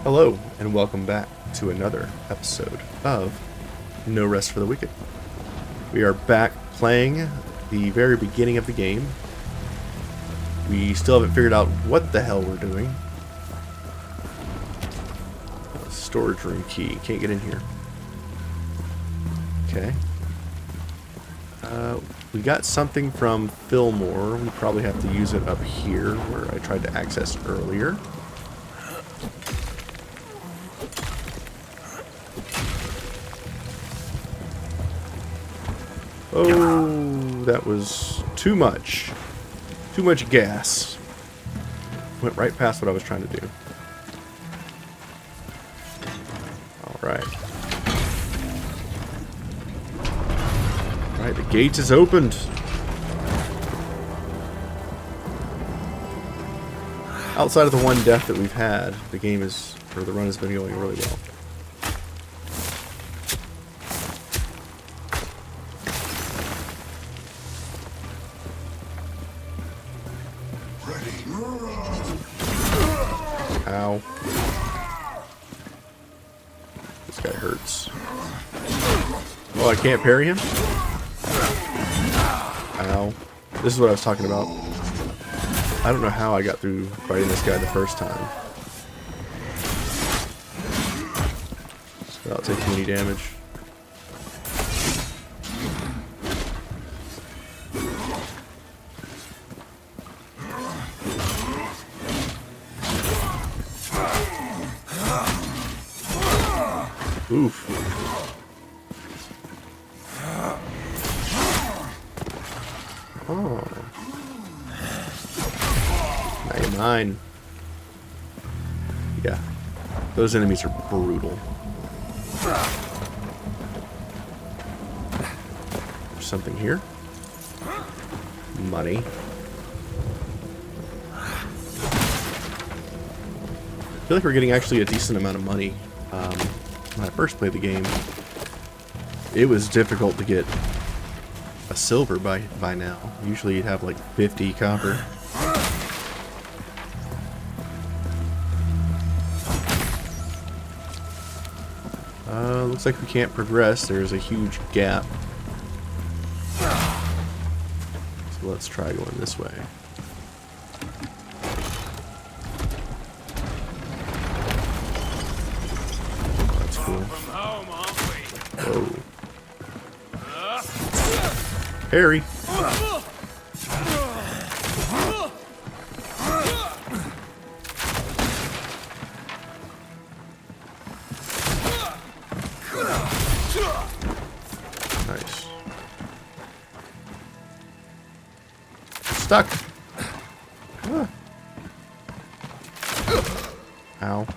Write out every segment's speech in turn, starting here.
Hello, and welcome back to another episode of No Rest for the Wicked. We are back playing the very beginning of the game. We still haven't figured out what the hell we're doing. Storage room key. Can't get in here. Okay. We got something from Fillmore. We probably have to use it up here where I tried to access earlier. Oh, that was too much. Too much gas. Went right past what I was trying to do. Alright. Alright, the gate is opened. Outside of the one death that we've had, the game is, or the run has been going really well. Ow. This guy hurts. Oh, I can't parry him? Ow. This is what I was talking about. I don't know how I got through fighting this guy the first time without taking any damage. Oof. Oh. Now you're mine. Yeah. Those enemies are brutal. There's something here. Money. I feel like we're getting actually a decent amount of money. When I first played the game, it was difficult to get a silver by now. Usually you'd have like 50 copper. Looks like we can't progress. There's a huge gap. So let's try going this way. Whoa. Harry. Nice. Stuck. Ow.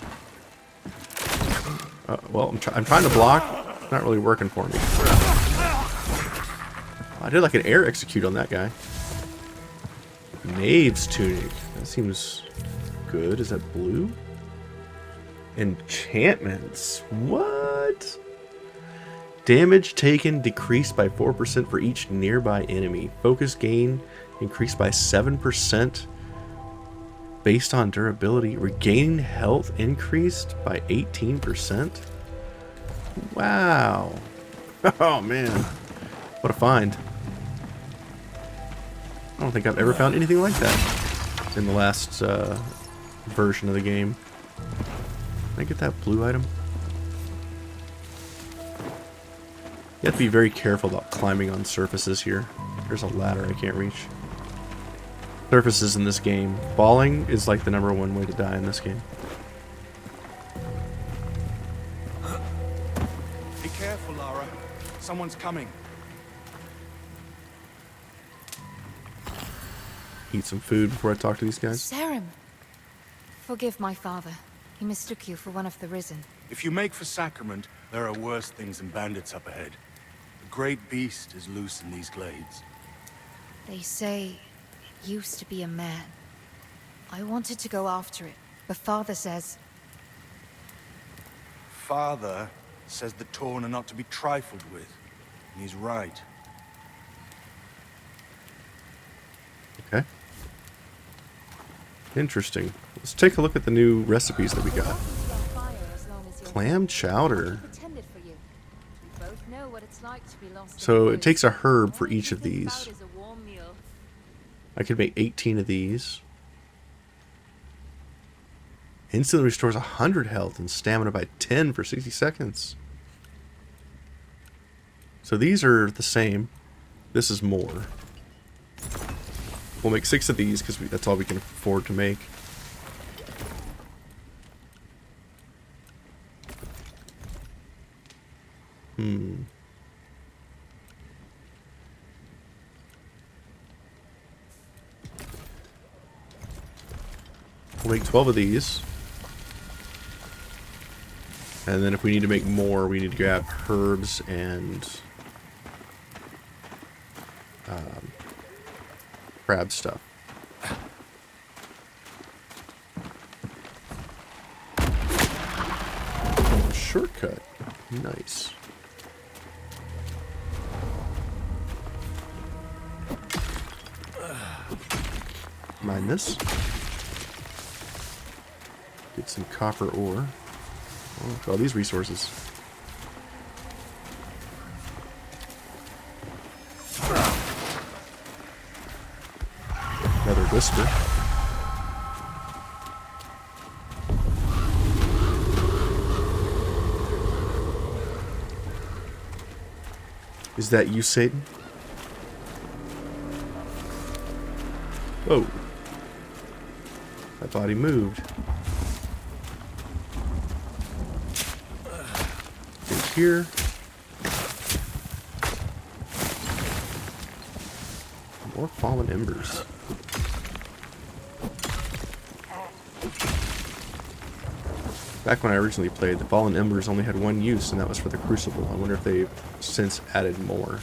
Well, I'm trying to block. It's not really working for me. I did like an air execute on that guy. Knave's tunic. That seems good. Is that blue? Enchantments. What? Damage taken decreased by 4% for each nearby enemy. Focus gain increased by 7% based on durability. Regain health increased by 18%. Wow. Oh man. What a find. I don't think I've ever found anything like that in the last version of the game. Can I get that blue item? You have to be very careful about climbing on surfaces here. There's a ladder I can't reach. Surfaces in this game. Falling is like the #1 way to die in this game. Be careful, Lara. Someone's coming. Eat some food before I talk to these guys. Serim. Forgive my father. He mistook you for one of the risen. If you make for Sacrament, there are worse things than bandits up ahead. The great beast is loose in these glades. They say it used to be a man. I wanted to go after it, but father says... Father says the Torn are not to be trifled with. And he's right. Okay. Interesting. Let's take a look at the new recipes that we got. Clam chowder. Pretended for you. We both know what it's like to be lost. So it takes a herb for each of these. I could make 18 of these. Instantly restores 100 health and stamina by 10 for 60 seconds. So these are the same. This is more. We'll make 6 of these because that's all we can afford to make. We'll make 12 of these. And then if we need to make more, we need to grab herbs and crab stuff. Shortcut. Nice. Mine this. Get some copper ore. Oh, look at all these resources. Another whisper. Is that you, Satan? Whoa. That body moved. Here. More fallen embers. Back when I originally played, the fallen embers only had one use, and that was for the crucible. I wonder if they've since added more.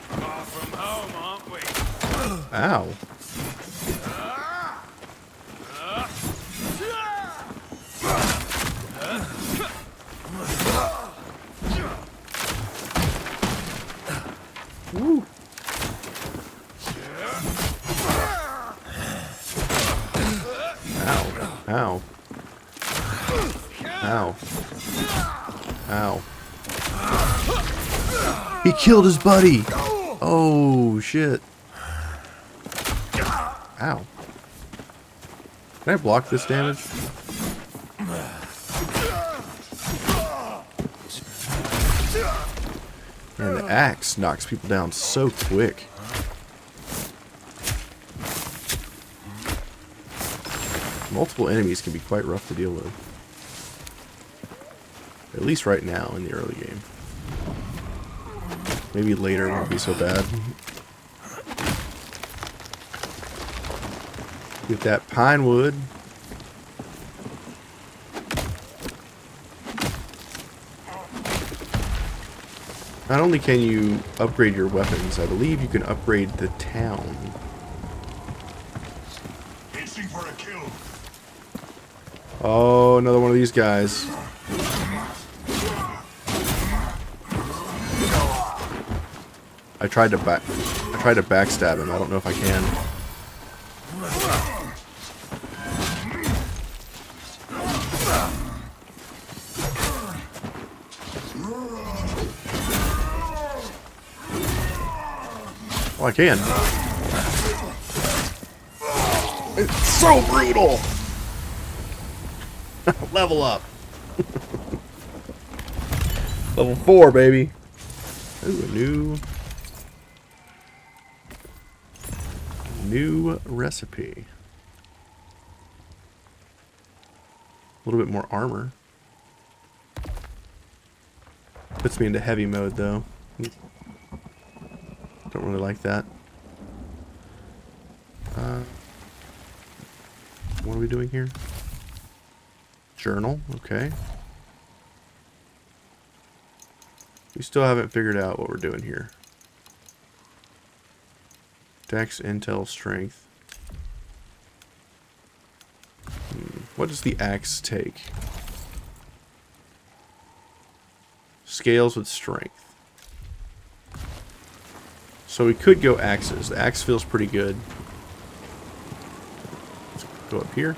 Far from home, aren't we? Ow. Woo. Ow. Ow. Ow. Ow. He killed his buddy! Oh, shit. Ow. Can I block this damage? Man, the axe knocks people down so quick. Multiple enemies can be quite rough to deal with. At least right now in the early game. Maybe later won't be so bad. Get that pine wood. Not only can you upgrade your weapons, I believe you can upgrade the town. Itching for a kill. Oh, another one of these guys. I tried to backstab him. I don't know if I can. Oh, I can. It's so brutal. Level up. Level 4, baby. Ooh, a new recipe. A little bit more armor. Puts me into heavy mode though. Don't really like that. What are we doing here? Journal, okay. We still haven't figured out what we're doing here. Dex, intel, strength. What does the axe take? Scales with strength. So we could go axes. The axe feels pretty good. Let's go up here.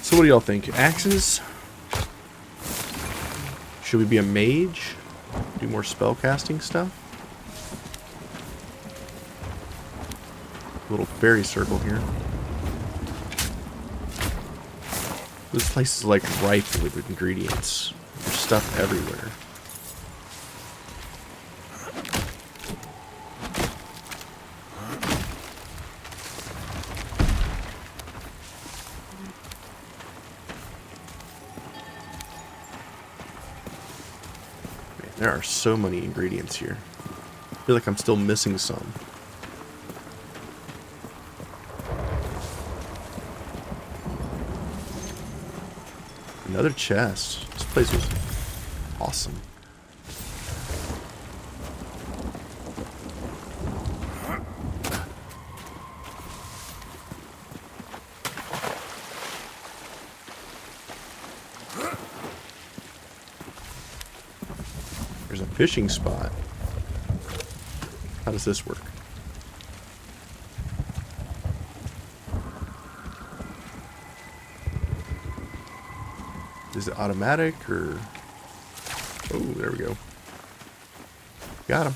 So what do y'all think? Axes? Should we be a mage? Do more spellcasting stuff? Little fairy circle here. This place is like rife with ingredients. There's stuff everywhere. Man, there are so many ingredients here. I feel like I'm still missing some. Another chest. This place was awesome. There's a fishing spot. How does this work? Is it automatic or... Oh, there we go. Got him.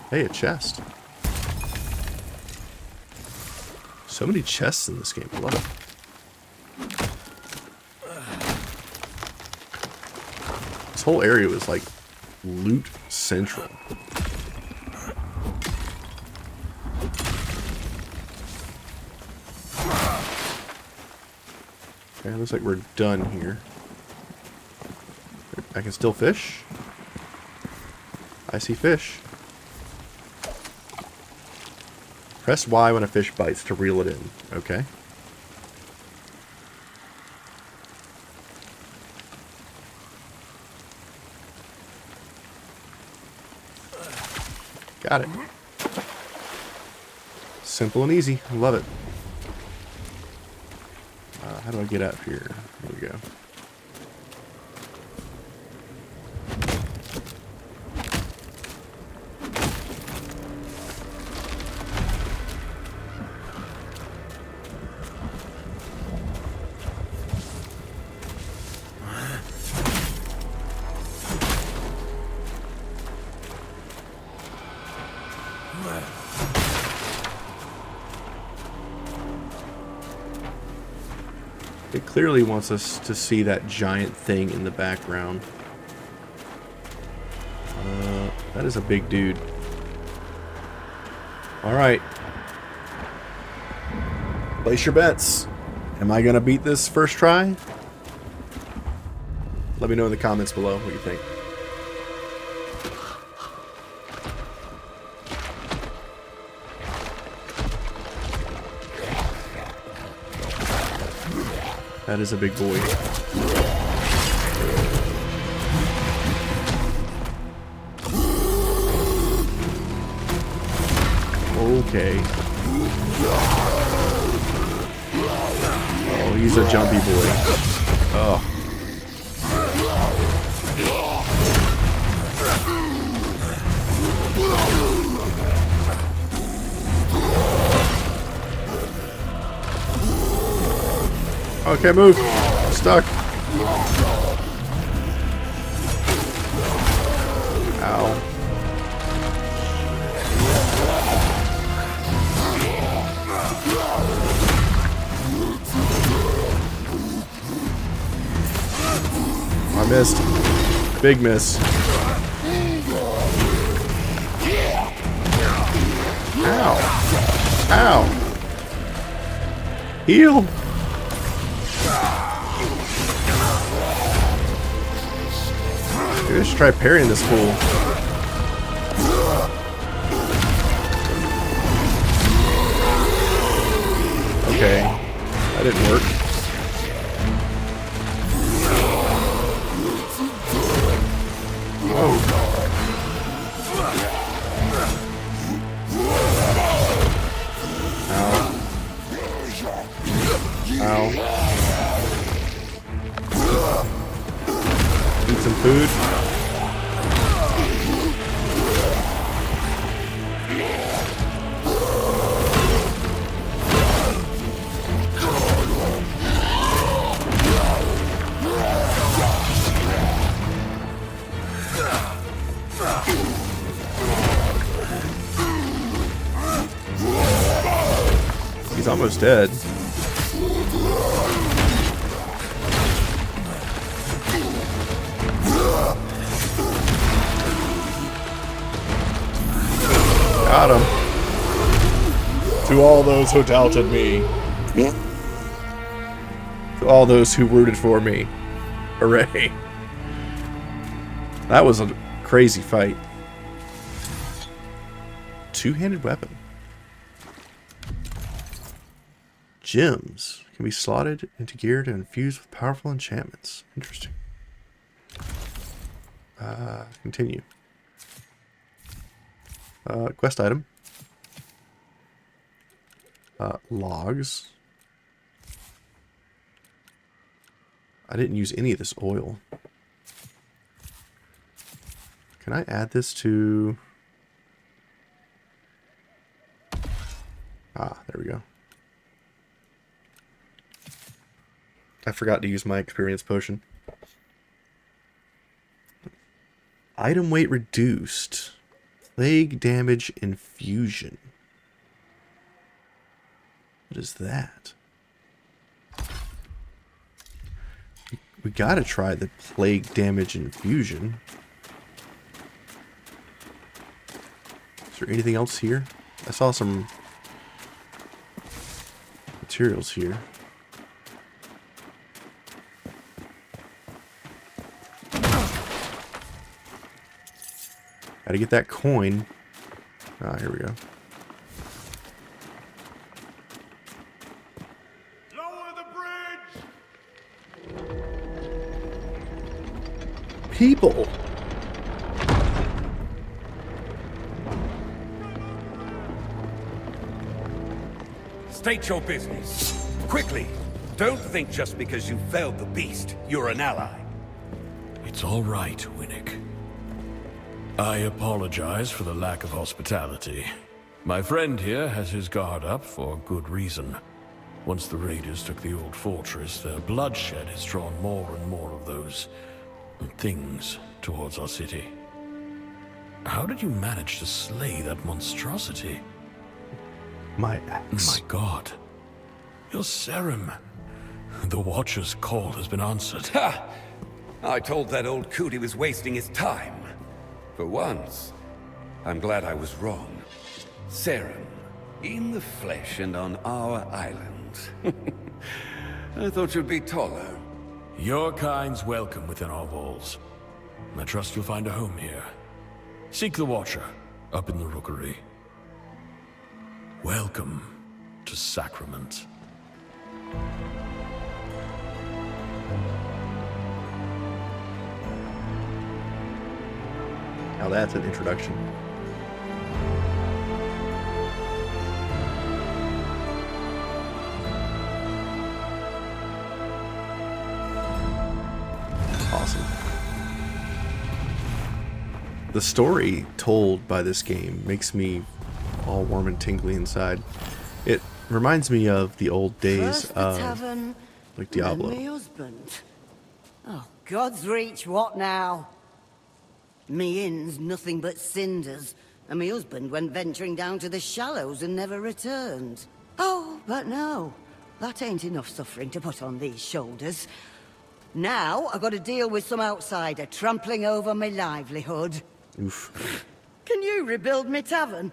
Hey, a chest. So many chests in this game. I love it. This whole area was like loot central. Okay, looks like we're done here. I can still fish. I see fish. Press Y when a fish bites to reel it in. Okay. Got it. Simple and easy. I love it. How do I get up here? There we go. It clearly wants us to see that giant thing in the background. That is a big dude. Alright. Place your bets. Am I going to beat this first try? Let me know in the comments below what you think. That is a big boy. Okay. Oh, he's a jumpy boy. Oh. Okay, move. I'm stuck. Ow. I missed. Big miss. Ow. Ow. Heal. Maybe I should try parrying this fool. Okay. That didn't work. food. He's almost dead. Got him. To all those who doubted me. To all those who rooted for me. Hooray. That was a crazy fight. Two-handed weapon. Gems can be slotted into gear to infuse with powerful enchantments. Interesting. Continue. Quest item. Logs. I didn't use any of this oil. Can I add this to... Ah, there we go. I forgot to use my experience potion. Item weight reduced. Plague damage infusion. What is that? We gotta try the plague damage infusion. Is there anything else here? I saw some materials here. Gotta get that coin. Ah, here we go. Lower the bridge! People! State your business. Quickly. Don't think just because you failed the beast, you're an ally. It's all right, Winnick. I apologize for the lack of hospitality. My friend here has his guard up for good reason. Once the raiders took the old fortress, their bloodshed has drawn more and more of those things towards our city. How did you manage to slay that monstrosity? My axe. My god. Your serum. The Watcher's call has been answered. Ha! I told that old coot he was wasting his time. For once, I'm glad I was wrong. Serum, in the flesh and on our island. I thought you'd be taller. Your kind's welcome within our walls. I trust you'll find a home here. Seek the Watcher, up in the rookery. Welcome to Sacrament. Now that's an introduction. Awesome. The story told by this game makes me all warm and tingly inside. It reminds me of the old days First the of tavern, like Diablo. then me husband. Oh, God's reach, what now? Me inn's nothing but cinders, and me husband went venturing down to the shallows and never returned. Oh, but no, that ain't enough suffering to put on these shoulders. Now I've got to deal with some outsider trampling over my livelihood. Oof. Can you rebuild me tavern?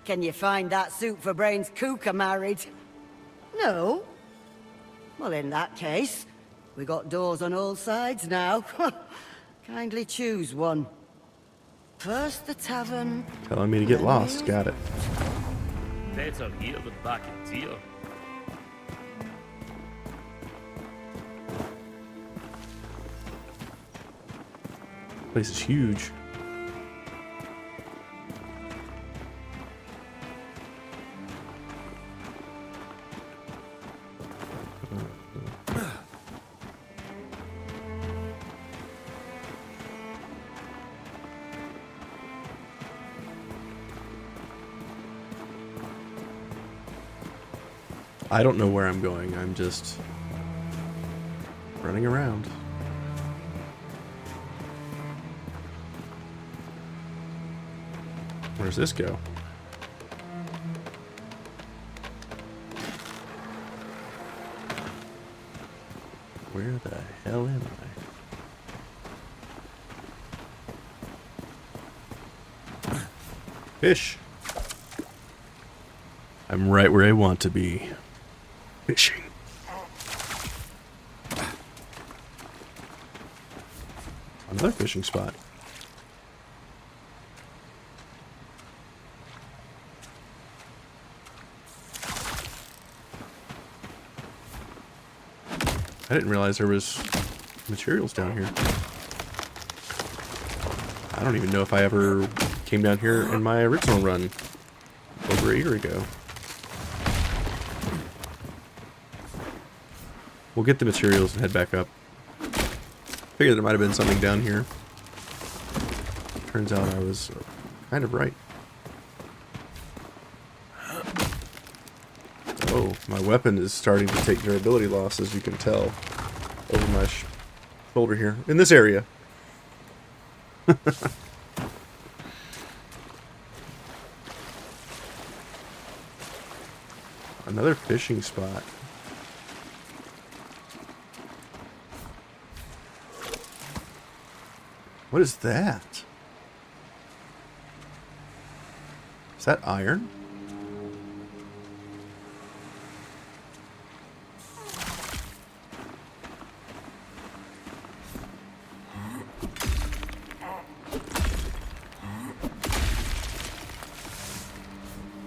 Can you find that soup for brains cooker married? No? Well, in that case, we got doors on all sides now. Kindly choose one. First the tavern. Telling me to get then lost. the Got it. Better here than back in Tyr. Place is huge. I don't know where I'm going. I'm just running around. Where does this go? Where the hell am I? Fish. I'm right where I want to be. Fishing. Another fishing spot. I didn't realize there was materials down here. I don't even know if I ever came down here in my original run over a year ago. We'll get the materials and head back up. Figured there might have been something down here. Turns out I was kind of right. Oh, my weapon is starting to take durability loss, as you can tell, over my shoulder here. In this area. Another fishing spot. What is that? Is that iron?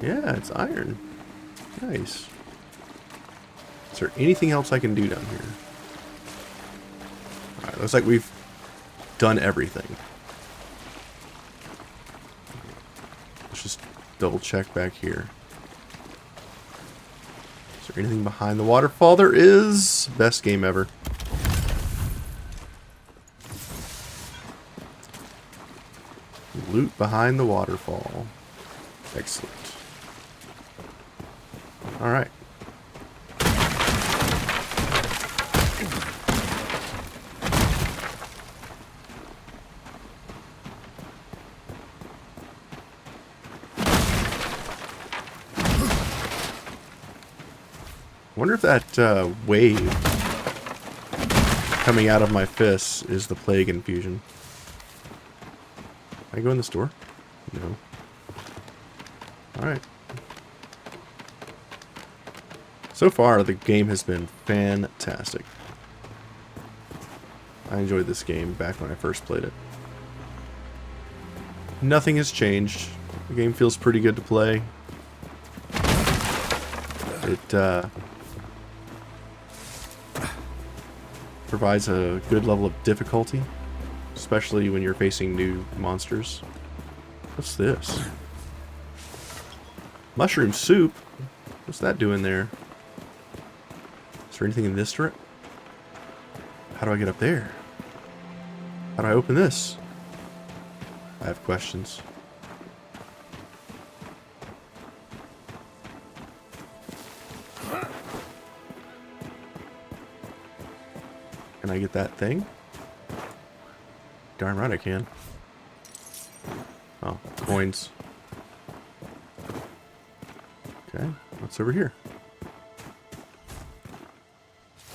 Yeah, it's iron. Nice. Is there anything else I can do down here? Alright, looks like we've done everything. Let's just double check back here. Is there anything behind the waterfall? There is! Best game ever. Loot behind the waterfall. Excellent. Alright. I wonder if that wave coming out of my fists is the plague infusion. Can I go in the store? No. Alright. So far, the game has been fantastic. I enjoyed this game back when I first played it. Nothing has changed. The game feels pretty good to play. It provides a good level of difficulty, especially when you're facing new monsters. What's this? Mushroom soup? What's that doing there? Is there anything in this direct? How do I get up there? How do I open this? I have questions. Can I get that thing? Darn right I can. Oh, coins. Okay, what's over here?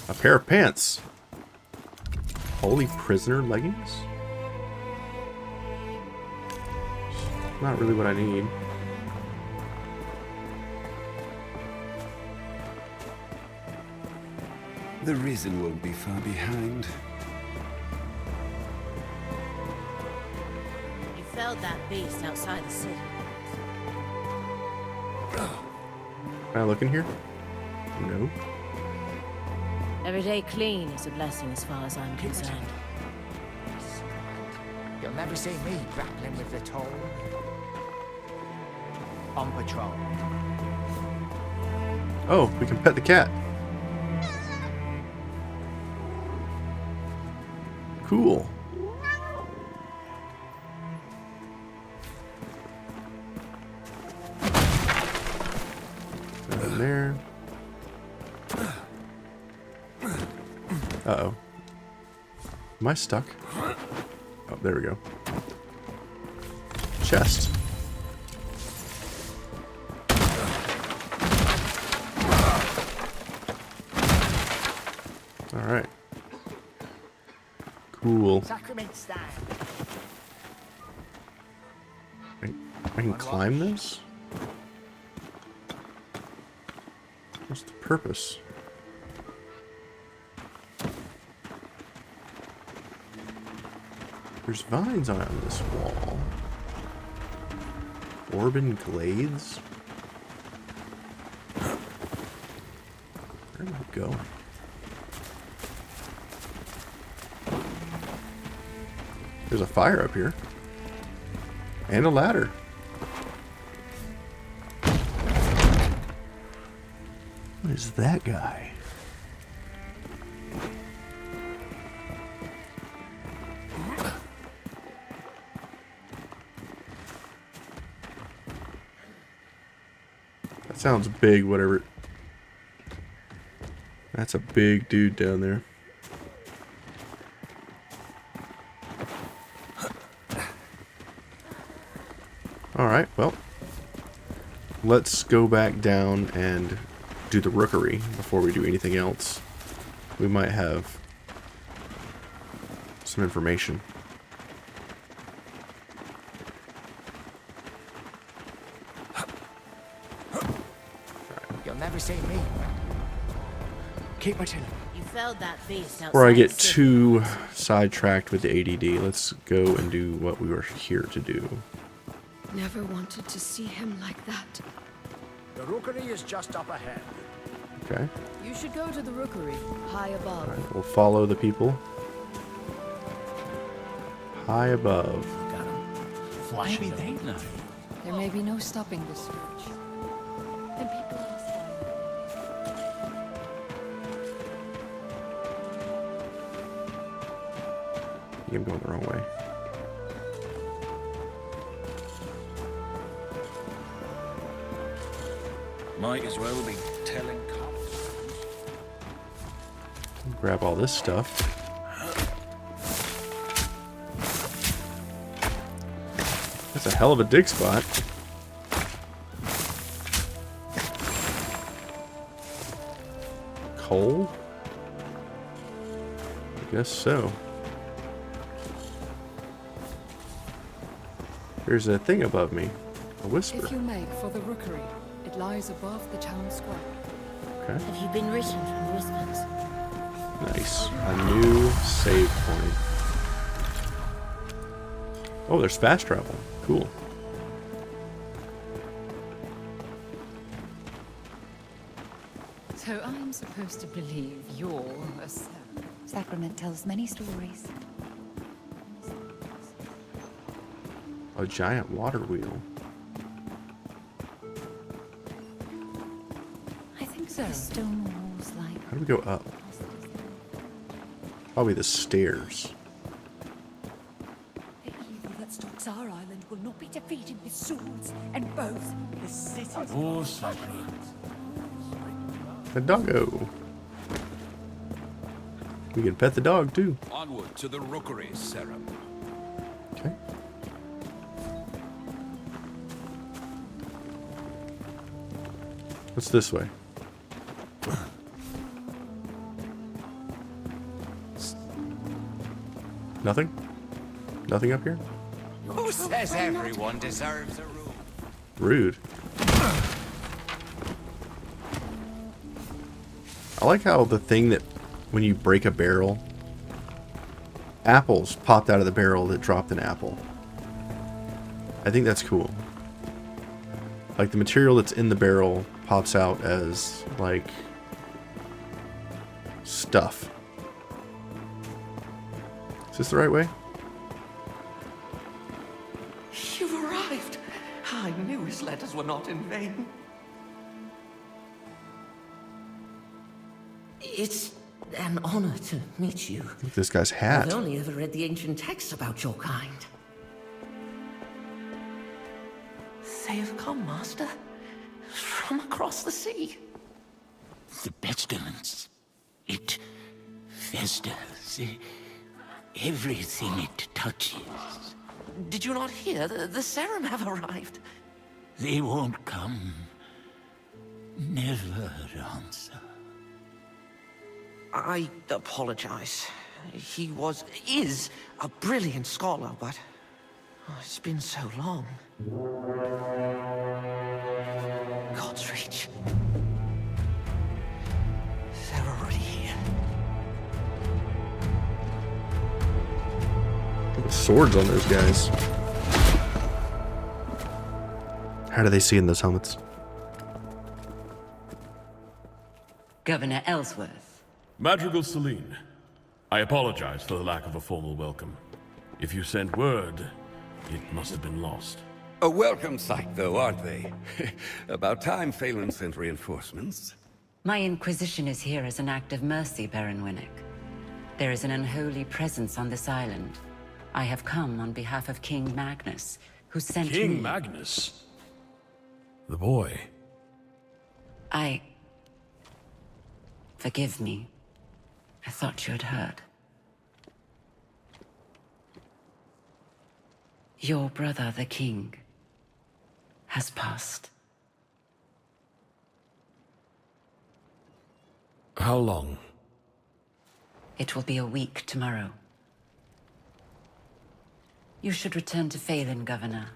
A pair of pants. Holy prisoner leggings? Not really what I need. The Risen won't be far behind. You felled that beast outside the city. Can I look in here? No. Every day clean is a blessing as far as I'm concerned. You'll never see me grappling with the toll. On patrol. Oh, we can pet the cat. Cool. Down there. Uh-oh. Am I stuck? Oh, there we go. Chest. Alright. Cool. Sacrament style. I can climb this? What's the purpose? There's vines on this wall. Orban glades? Where am I going? There's a fire up here. And a ladder. What is that guy? That sounds big, whatever. That's a big dude down there. Alright, well, let's go back down and do the rookery before we do anything else. We might have some information. You'll never see me. Keep my chin. You felled that beast outside. Before I get the city. too sidetracked with the ADD, let's go and do what we were here to do. Never wanted to see him like that. The rookery is just up ahead. Okay. You should go to the rookery, high above. Alright, we'll follow the people. High above. Got him. Flashing them. know. There may be no stopping this search. And people ask I'm going the wrong way. Might as well be telling cops. Grab all this stuff. That's a hell of a dig spot. Coal? I guess so. There's a thing above me. A whisper. If you make for the rookery, it lies above the town square. Okay. Have you been written from the Wisps? Nice. A new save point. Oh, there's fast travel. Cool. So I'm supposed to believe you're a Sacrament tells many stories. A giant water wheel. I think so. The stone walls like... How do we go up? Probably the stairs. The evil that stalks our island will not be defeated with swords and bows. The city. Oh, Sacra. A doggo. We can pet the dog too. Onward to the rookery, Sarah. Okay. What's this way? Nothing? Nothing up here? Who says everyone deserves a room? Rude. I like how the thing that when you break a barrel, apples popped out of the barrel that dropped an apple. I think that's cool. Like the material that's in the barrel pops out as like stuff. Is this the right way? You've arrived. I knew his letters were not in vain. It's an honor to meet you. Look at this guy's hat. I've only ever read the ancient texts about your kind. They have come, Master, from across the sea. The pestilence. It festers. Everything it touches. Did you not hear? The serum have arrived. They won't come. Never answer. I apologize. He is a brilliant scholar, but it's been so long. God's reach. They're already here. Swords on those guys. How do they see in those helmets? Governor Ellsworth. Madrigal Seline. I apologize for the lack of a formal welcome. If you sent word, it must have been lost. A welcome sight, though, aren't they? About time Phelan sent reinforcements. My inquisition is here as an act of mercy, Baron Winnick. There is an unholy presence on this island. I have come on behalf of King Magnus, who sent me... King Magnus? The boy. Forgive me. I thought you had heard. Your brother, the king, has passed. How long? It will be a week tomorrow. You should return to Phelan, Governor.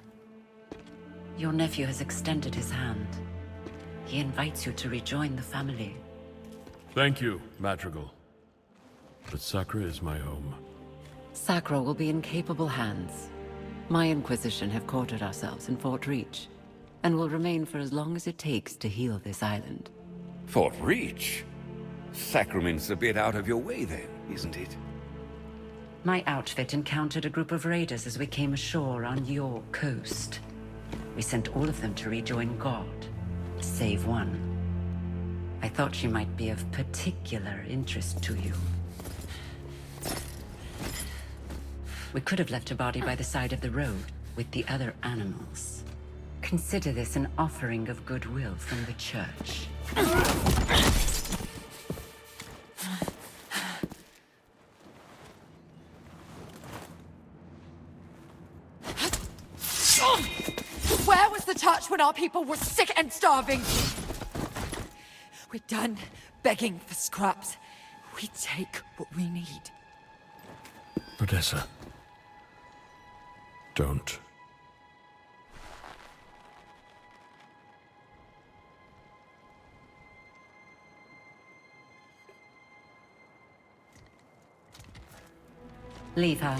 Your nephew has extended his hand. He invites you to rejoin the family. Thank you, Madrigal. But Sacra is my home. Sacra will be in capable hands. My Inquisition have quartered ourselves in Fort Reach, and will remain for as long as it takes to heal this island. Fort Reach? Sacrament's a bit out of your way then, isn't it? My outfit encountered a group of raiders as we came ashore on your coast. We sent all of them to rejoin God, save one. I thought she might be of particular interest to you. We could have left her body by the side of the road with the other animals. Consider this an offering of goodwill from the church. Where was the touch when our people were sick and starving? We're done begging for scraps. We take what we need. Odessa. Don't. Leave her.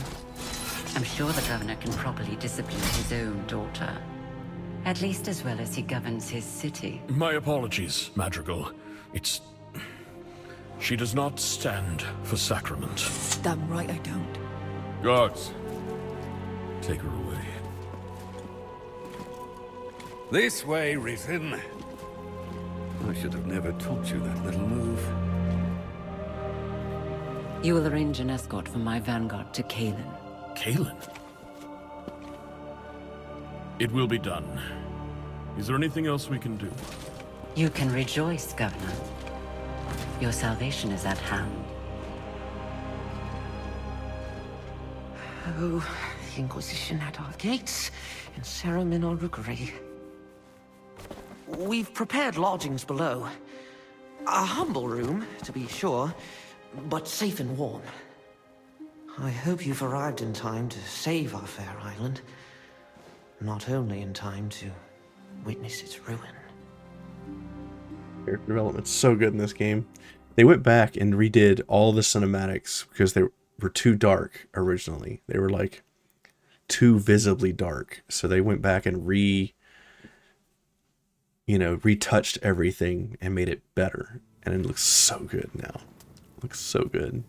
I'm sure the governor can properly discipline his own daughter. At least as well as he governs his city. My apologies, Madrigal. She does not stand for sacrament. Damn right I don't. Guards, take her away. This way, Risen. I should have never taught you that little move. You will arrange an escort for my vanguard to Kalen. Kalen? It will be done. Is there anything else we can do? You can rejoice, Governor. Your salvation is at hand. Oh, the Inquisition at our gates, and Serum in our rookery. We've prepared lodgings below. A humble room, to be sure, but safe and warm. I hope you've arrived in time to save our fair island. Not only in time to witness its ruin. Character development's so good in this game. They went back and redid all the cinematics because they were too dark originally. They were like too visibly dark. So they went back and retouched everything and made it better. And it looks so good now. It looks so good.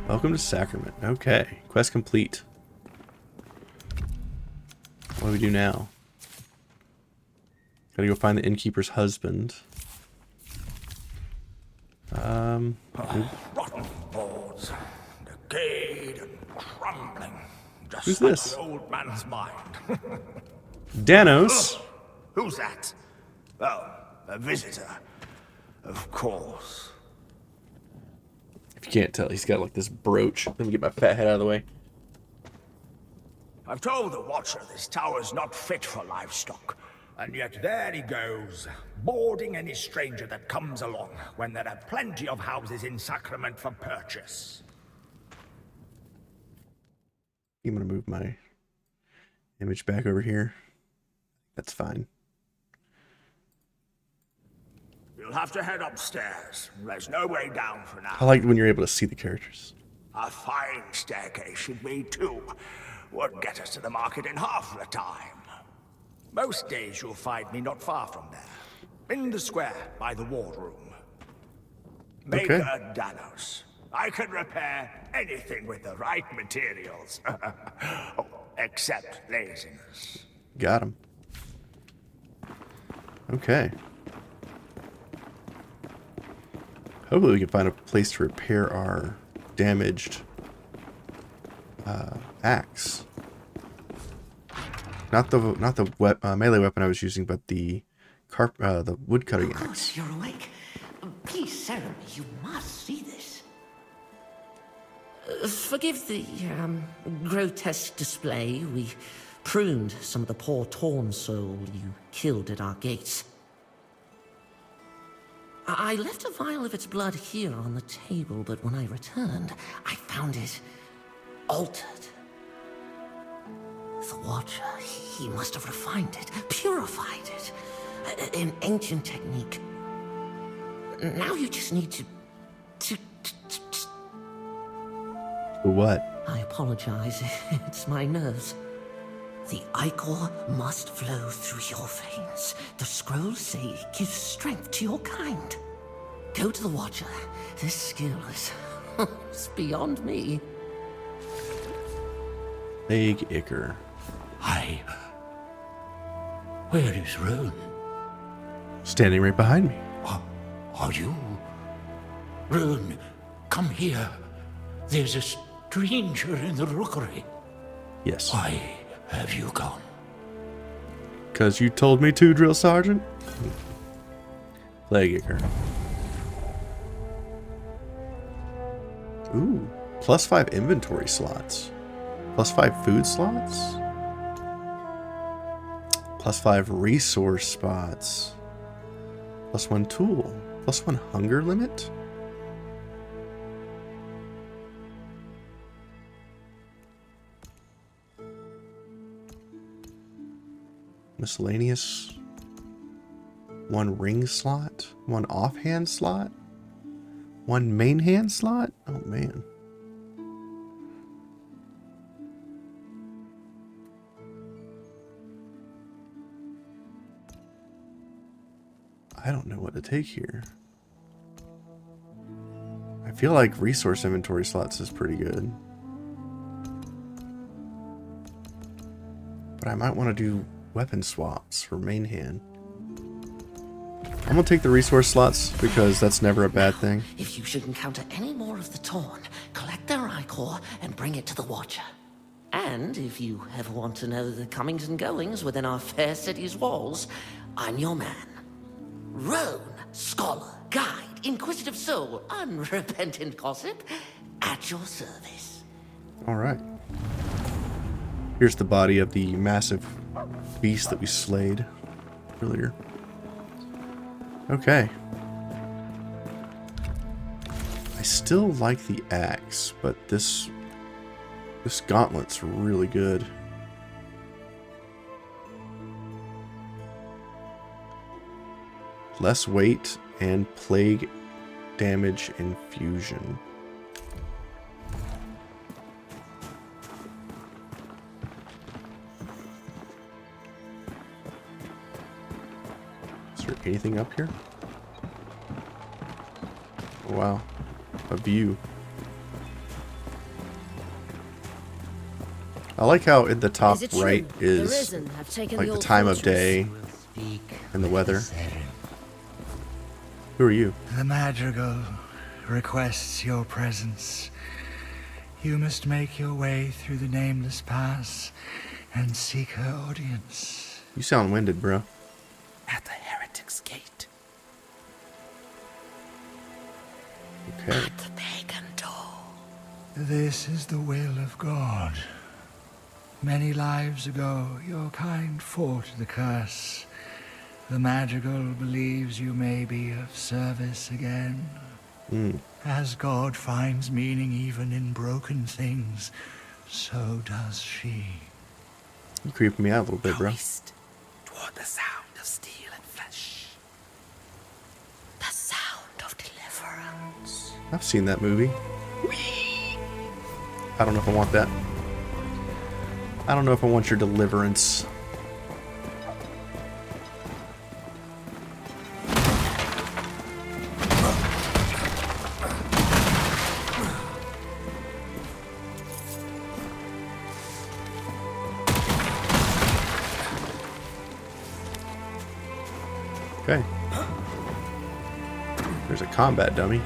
Welcome to Sacrament. Okay, quest complete. What do we do now? Gotta go find the innkeeper's husband. Rotten boards, decayed and crumbling. Just Who's like this? the old man's mind. Danos. Who's that? Oh, a visitor. Of course. If you can't tell, he's got like this brooch. Let me get my fat head out of the way. I've told the Watcher this tower's not fit for livestock. And yet there he goes, boarding any stranger that comes along, when there are plenty of houses in Sacrament for purchase. I'm gonna move my image back over here. That's fine. You'll have to head upstairs. There's no way down for now. I like when you're able to see the characters. A fine staircase should be too. Would get us to the market in half the time. Most days you'll find me not far from there. In the square by the wardroom. Maker Danos. I can repair anything with the right materials. Oh, except laziness. Got him. Okay. Hopefully we can find a place to repair our damaged axe. Not the melee weapon I was using, but the wood cutting axe. Of course, you're awake. Please, Sarah, you must see this. Forgive the grotesque display. We pruned some of the poor torn soul you killed at our gates. I left a vial of its blood here on the table, but when I returned, I found it altered. The Watcher, he must have refined it, purified it. An ancient technique. Now you just need to What? I apologize. It's my nerves. The ichor must flow through your veins. The scrolls say it gives strength to your kind. Go to the Watcher. This skill is it's beyond me. Big Ichor. Where is Roan? Standing right behind me. Are you? Roan, come here. There's a stranger in the rookery. Yes. Why have you gone? Because you told me to, Drill Sergeant. Plague Ichor. Ooh. +5 inventory slots. +5 food slots. +5 resource spots. +1 tool. +1 hunger limit. Miscellaneous. 1 ring slot. 1 offhand slot. 1 main hand slot. Oh man. I don't know what to take here. I feel like resource inventory slots is pretty good. But I might want to do weapon swaps for main hand. I'm gonna take the resource slots because that's never a bad thing. If you should encounter any more of the Torn, collect their ichor and bring it to the Watcher. And if you ever want to know the comings and goings within our fair city's walls, I'm your man. Roan, scholar, guide, inquisitive soul, unrepentant gossip, at your service. Alright. Here's the body of the massive beast that we slayed earlier. Okay. I still like the axe, but this gauntlet's really good. Less weight and plague damage infusion. Is there anything up here? Oh, wow. A view. I like how in the top right is like the time of day and the weather. Who are you? The Madrigal requests your presence. You must make your way through the Nameless Pass and seek her audience. You sound winded, bro. At the Heretic's Gate. Okay. At the pagan door. This is the will of God. Many lives ago, your kind fought the curse. The Madrigal believes you may be of service again. As God finds meaning even in broken things, so does she. You're creeping me out a little bit, bro. Toward the sound of steel and flesh. The sound of deliverance. I've seen that movie. I don't know if I want that. I don't know if I want your deliverance. Okay. There's a combat dummy.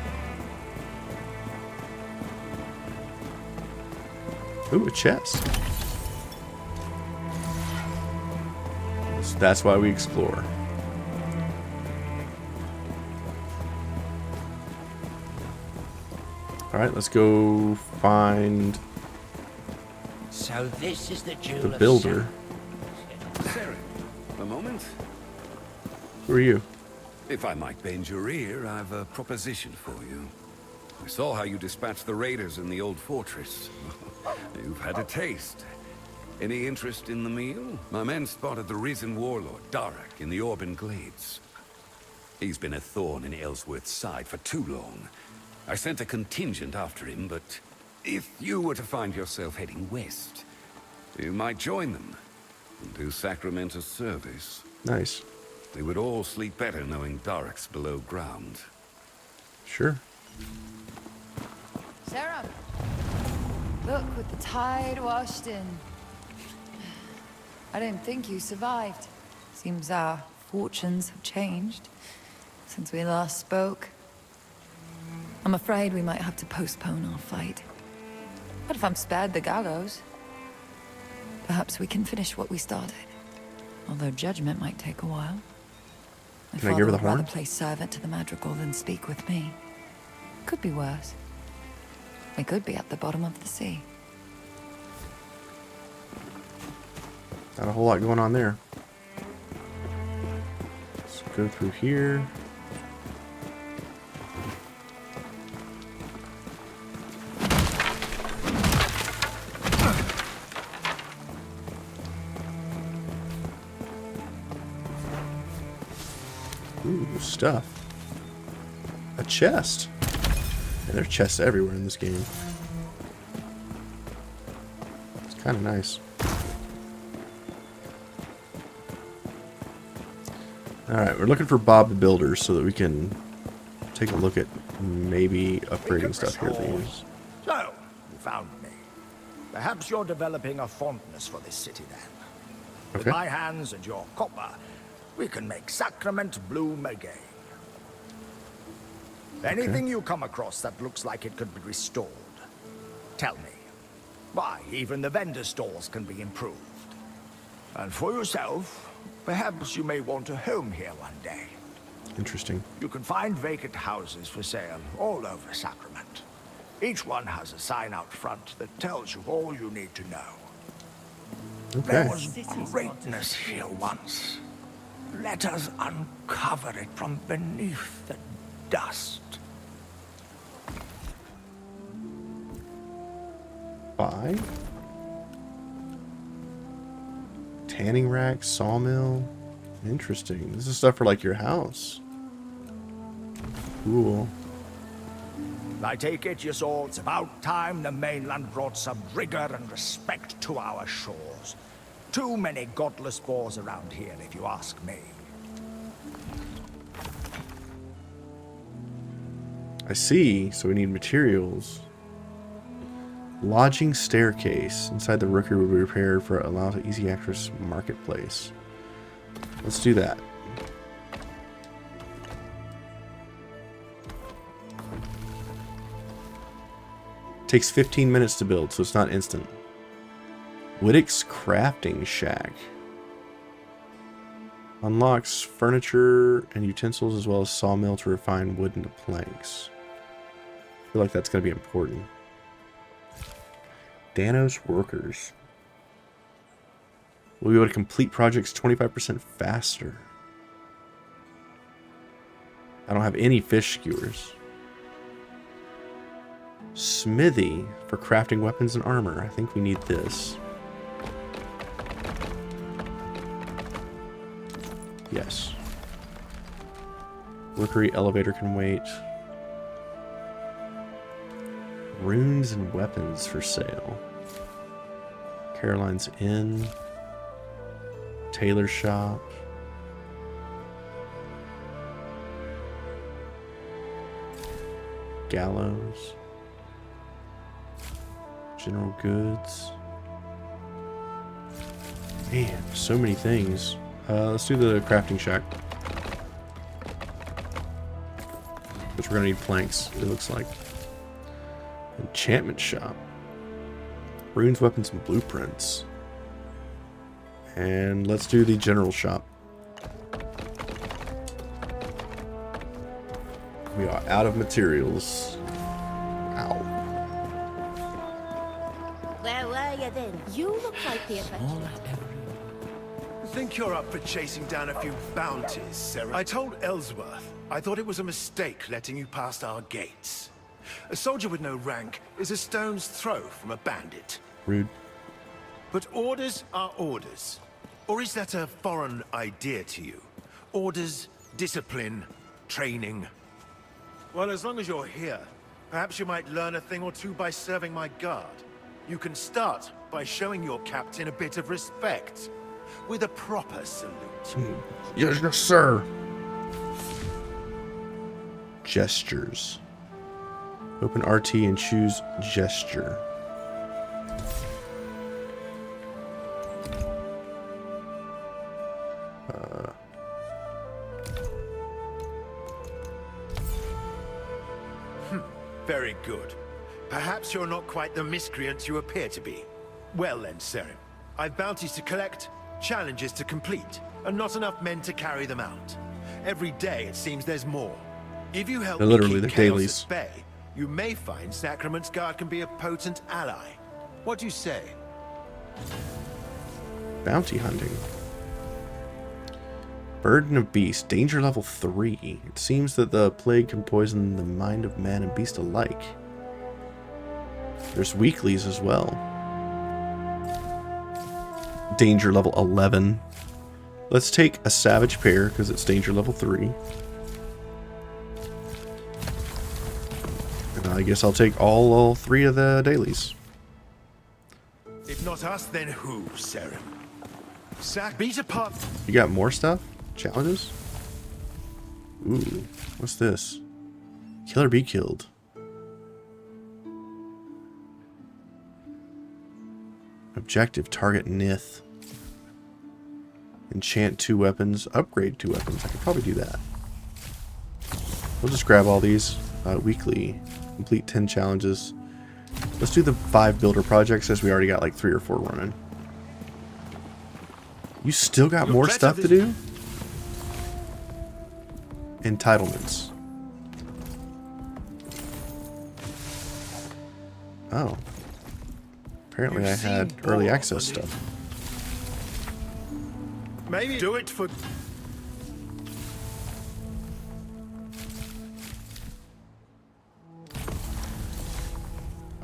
Ooh, a chest. That's why we explore. Alright, let's go find So this is the jewel the of builder. Saren, a moment. Who are you? If I might bend your ear, I've a proposition for you. I saw how you dispatched the raiders in the old fortress. You've had a taste. Any interest in the meal? My men spotted the risen warlord, Darak, in the Orban Glades. He's been a thorn in Ellsworth's side for too long. I sent a contingent after him, but if you were to find yourself heading west, you might join them and do Sacrament a service. Nice. They would all sleep better knowing Darak's below ground. Sure. Sarah, look what the tide washed in. I didn't think you survived. Seems our fortunes have changed since we last spoke. I'm afraid we might have to postpone our fight. But if I'm spared the gallows, perhaps we can finish what we started. Although judgment might take a while. My Can I give her father the would rather horn? play servant to the Madrigal than speak with me. Could be worse. We could be at the bottom of the sea. Not a whole lot going on there. Let's go through here. Ooh, stuff. A chest. And there are chests everywhere in this game. It's kind of nice. Alright, we're looking for Bob the Builder so that we can take a look at maybe upgrading stuff here. These. So, you found me. Perhaps you're developing a fondness for this city then. With Okay. my hands and your copper, we can make Sacrament bloom again. Anything you come across that looks like it could be restored, tell me. Why, even the vendor stalls can be improved. And for yourself, perhaps you may want a home here one day. Interesting. You can find vacant houses for sale all over Sacrament. Each one has a sign out front that tells you all you need to know. Okay. There was greatness here once. Let us uncover it from beneath the dust. 5. Tanning rack, sawmill. Interesting. This is stuff for like your house. Cool. I take it you saw it's about time the mainland brought some rigor and respect to our shores. Too many godless boars around here, if you ask me. I see. So we need materials. Lodging staircase. Inside the rookery will be repaired for allow to easy access marketplace. Let's do that. Takes 15 minutes to build, so it's not instant. Whittick's Crafting Shack. Unlocks furniture and utensils as well as sawmill to refine wood into planks. feel like that's going to be important. Danos workers. We'll be able to complete projects 25% faster. I don't have any fish skewers. Smithy for crafting weapons and armor. I think we need this. Yes. Rookery elevator can wait. Runes and weapons for sale. Caroline's Inn. Tailor shop. Gallows. General goods. Man, so many things. Let's do the crafting shack. Which we're gonna need planks, it looks like. Enchantment shop. Runes, weapons, and blueprints. And let's do the general shop. We are out of materials. Ow. Where were you then? You look like the adventurer. Think you're up for chasing down a few bounties, Sarah? I told Ellsworth I thought it was a mistake letting you past our gates. A soldier with no rank is a stone's throw from a bandit. Rude. But orders are orders. Or is that a foreign idea to you? Orders, discipline, training. Well, as long as you're here, perhaps you might learn a thing or two by serving my guard. You can start by showing your captain a bit of respect. With a proper salute. Yes, yes, sir. Gestures. Open RT and choose gesture. Very good. Perhaps you're not quite the miscreant you appear to be. Well then, Seren, I've bounties to collect, challenges to complete, and not enough men to carry them out. Every day it seems there's more. If you help me literally keep the chaos dailies. at bay, you may find Sacrament's guard can be a potent ally. What do you say? Bounty hunting. Burden of Beast. Danger level 3. It seems that the plague can poison the mind of man and beast alike. There's weeklies as well. Danger level 11. Let's take a Savage Pair because it's danger level 3. And I guess I'll take all 3 of the dailies. If not us, then who, Seren? Beat apart. You got more stuff? Challenges? Ooh, what's this? Kill or be killed. Objective, target Nith. Enchant 2 weapons, upgrade 2 weapons. I could probably do that. We'll just grab all these. Weekly, complete 10 challenges. Let's do the 5 builder projects as we already got like 3 or 4 running. You still got more stuff to do? Entitlements. Oh. Apparently I had early access stuff. Maybe do it for...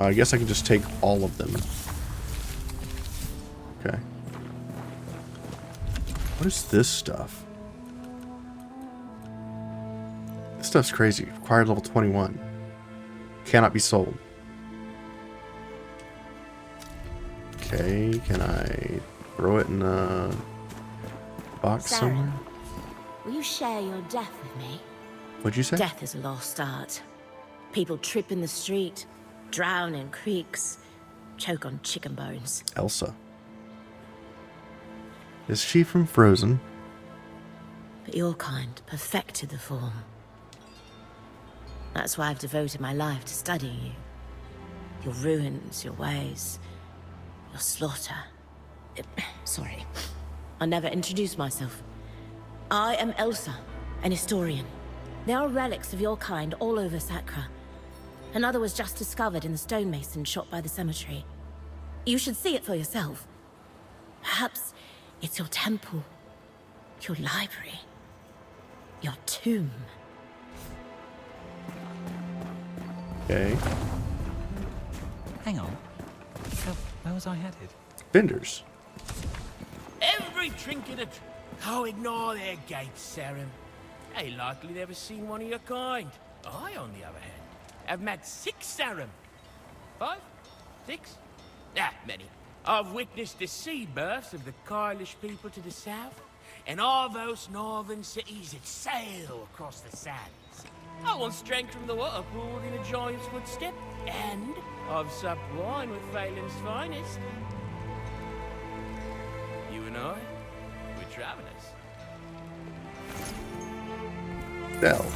I guess I can just take all of them. Okay. What is this stuff? This stuff's crazy. Required level 21. Cannot be sold. Okay, can I throw it in a box Sarah, somewhere? will you share your death with me? What'd you say? Death is a lost art. People trip in the street, drown in creeks, choke on chicken bones. Elsa. Is she from Frozen? But your kind perfected the form. That's why I've devoted my life to studying you. Your ruins, your ways, your slaughter. Sorry. I never introduced myself. I am Elsa, an historian. There are relics of your kind all over Sacra. Another was just discovered in the stonemason shot by the cemetery. You should see it for yourself. Perhaps it's your temple, your library, your tomb. Okay. Hang on. So, where was I headed? Vendors. Every trinket Oh, ignore their gates, Saren. Ain't likely they've ever seen one of your kind. I, on the other hand, have met 6 Saren. 5? 6? Ah, many. I've witnessed the sea births of the Kyllish people to the south, and all those northern cities that sail across the sands. I once drank from the water pool in a giant's footstep, and I've supped wine with Phelan's finest. You and I, we're travelers. Bell.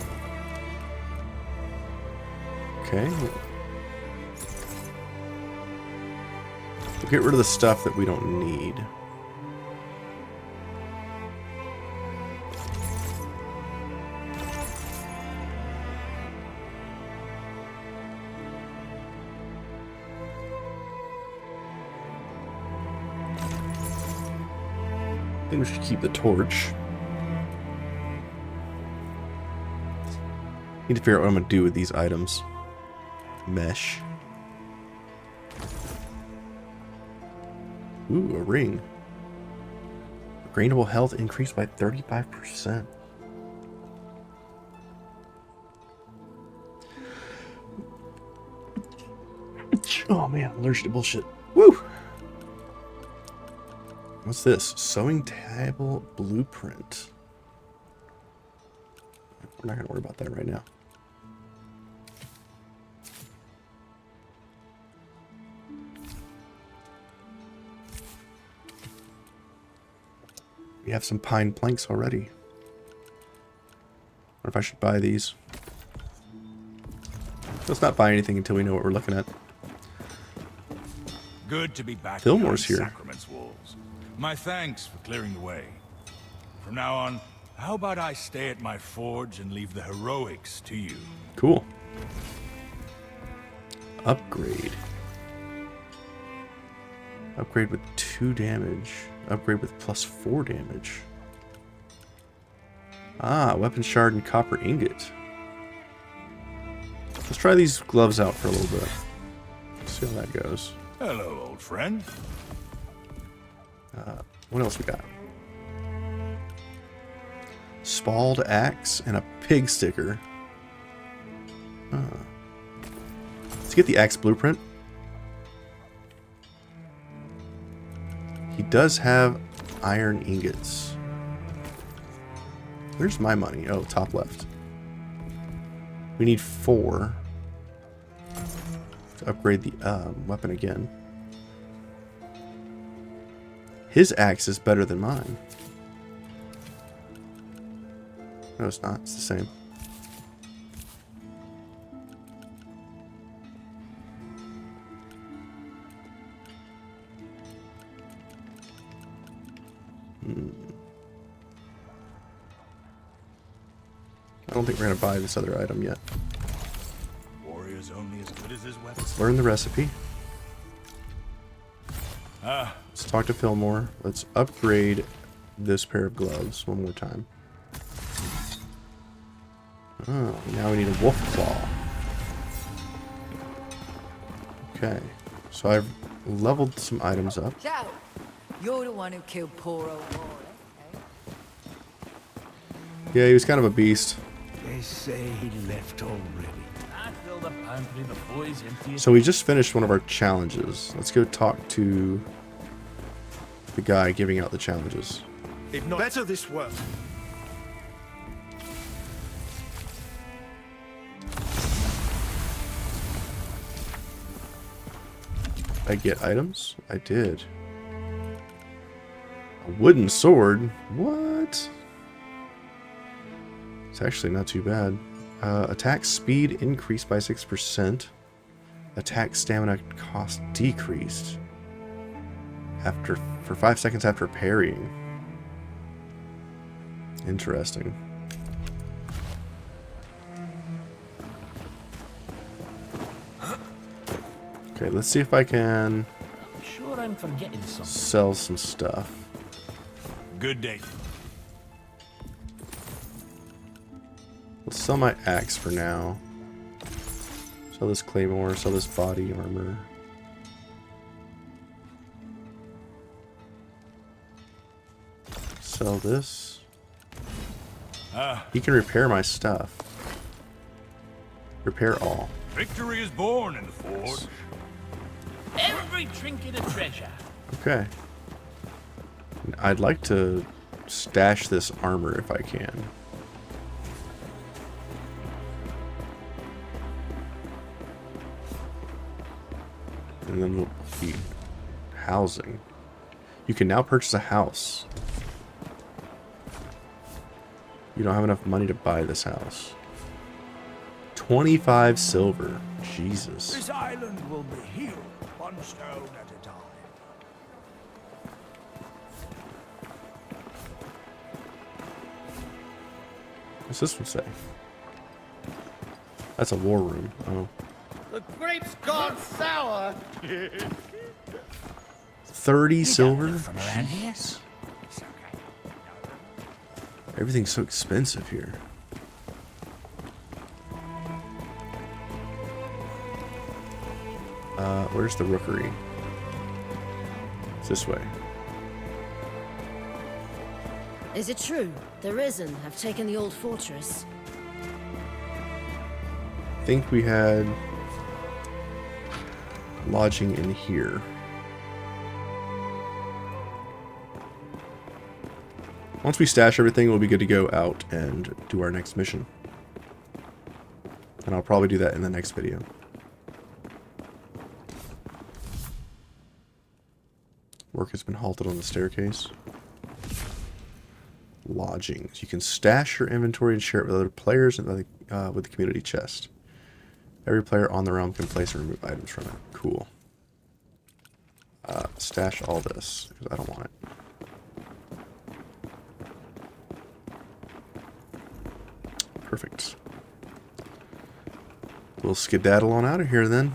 Okay. We'll get rid of the stuff that we don't need. I think we should keep the torch. Need to figure out what I'm going to do with these items. Mesh. Ooh, a ring. Gainable health increased by 35%. Oh man, I'm allergic to bullshit. Woo! What's this? Sewing table blueprint. We're not going to worry about that right now. We have some pine planks already. What if I should buy these? Let's not buy anything until we know what we're looking at. Good to be back. Fillmore's here. Sacrament's walls. My thanks for clearing the way. From now on, how about I stay at my forge and leave the heroics to you? Cool. Upgrade. Upgrade with 2 damage. Upgrade with plus 4 damage. Ah, weapon shard and copper ingot. Let's try these gloves out for a little bit. See how that goes. Hello, old friend. What else we got? Spalled axe and a pig sticker. Let's get the axe blueprint. He does have iron ingots. Where's my money? Oh, top left. We need 4 to upgrade the weapon again. His axe is better than mine. No, it's not. It's the same. I don't think we're going to buy this other item yet. Warrior's only as good as his weapon. Let's learn the recipe. Let's talk to Fillmore. Let's upgrade this pair of gloves one more time. Oh, now we need a wolf claw. Okay, so I've leveled some items up. Ciao. You're the one who killed poor old Rory, eh? Yeah, he was kind of a beast. They say he left already. I filled the pantry before he's empty. So we just finished one of our challenges. Let's go talk to the guy giving out the challenges. If not better this work. I get items? I did. A wooden sword? What? It's actually not too bad. Attack speed increased by 6%. Attack stamina cost decreased for 5 seconds after parrying. Interesting. Okay, let's see if I can I'm sure I'm forgetting something. sell some stuff. Good day. Let's sell my axe for now. Sell this claymore, sell this body armor. Sell this. He can repair my stuff. Repair all. Victory is born in the forge. Every trinket a treasure. Okay. I'd like to stash this armor if I can. And then we'll be housing. You can now purchase a house. You don't have enough money to buy this house. 25 silver. Jesus. This island will be healed one stone at a time. What's this one say? That's a war room. Oh. The grape's gone sour. 30 silver? From around here? Everything's so expensive here. Where's the rookery? It's this way. Is it true the Risen have taken the old fortress? I think we had lodging in here. Once we stash everything, we'll be good to go out and do our next mission. And I'll probably do that in the next video. Work has been halted on the staircase. Lodgings. You can stash your inventory and share it with other players and with the community chest. Every player on the realm can place and remove items from it. Cool. Stash all this, because I don't want it. Perfect. We'll skedaddle on out of here then.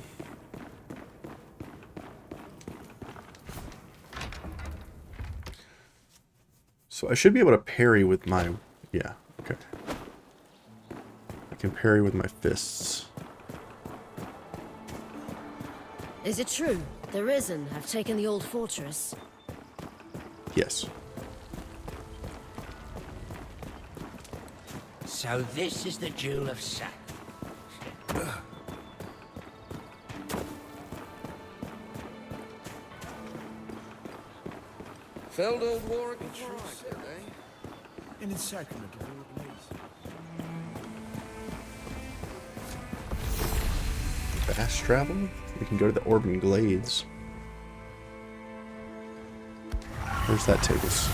So I should be able to parry with my... Yeah, okay. I can parry with my fists. Is it true the Risen have taken the old fortress? Yes. So this is the Jewel of Sacra. Felled old Warwick before I did, eh? In its sacrament of all place. Fast travel? We can go to the Orban Glades. Where's that take us?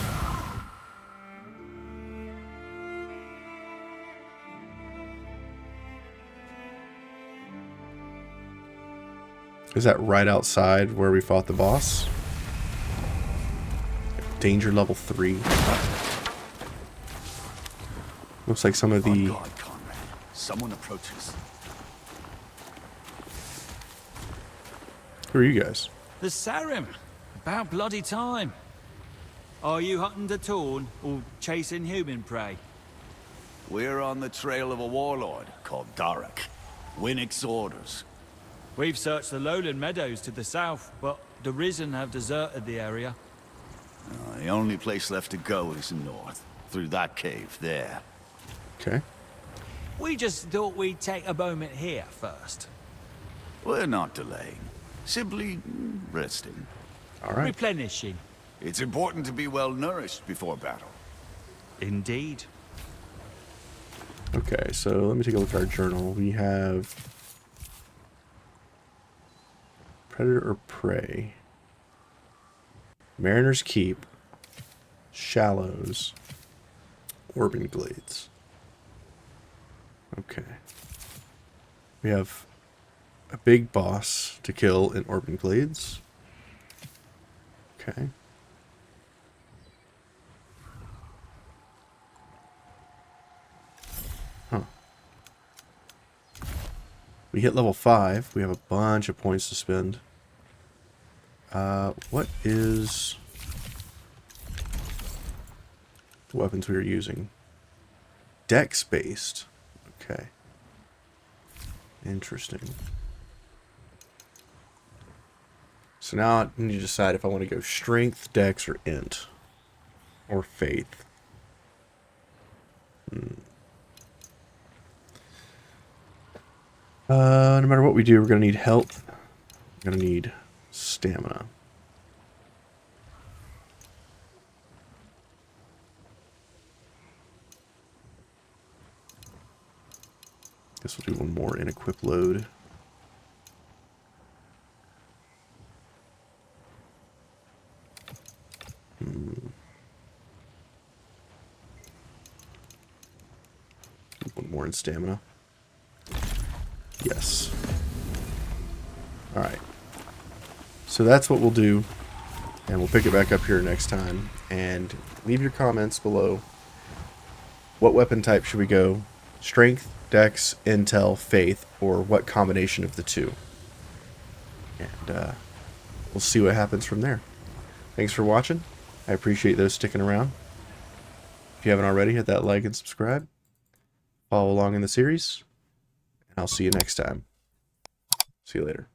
Is that right outside where we fought the boss? Danger level 3. Looks like some of the... God, Conrad. Someone approaches. Who are you guys? The Sarim. About bloody time. Are you hunting the Torn or chasing human prey? We're on the trail of a warlord called Darak. Winnick's orders. We've searched the lowland meadows to the south, but the Risen have deserted the area. The only place left to go is north, through that cave there. Okay. We just thought we'd take a moment here first. We're not delaying. Simply resting. All right. Replenishing. It's important to be well nourished before battle. Indeed. Okay, so let me take a look at our journal. We have... Predator or Prey? Mariner's Keep, Shallows, Orban Glades. Okay. We have a big boss to kill in Orban Glades. Okay. Huh. We hit level 5. We have a bunch of points to spend. What is the weapons we are using? Dex based. Okay. Interesting. So now I need to decide if I want to go strength, dex, or int. Or faith. No matter what we do, we're going to need health. We're going to need stamina. Guess we'll do one more in equip load. One more in stamina. Yes. Alright. So that's what we'll do. And we'll pick it back up here next time. And leave your comments below. What weapon type should we go? Strength, dex, intel, faith, or what combination of the two? And we'll see what happens from there. Thanks for watching. I appreciate those sticking around. If you haven't already, hit that like and subscribe. Follow along in the series. And I'll see you next time. See you later.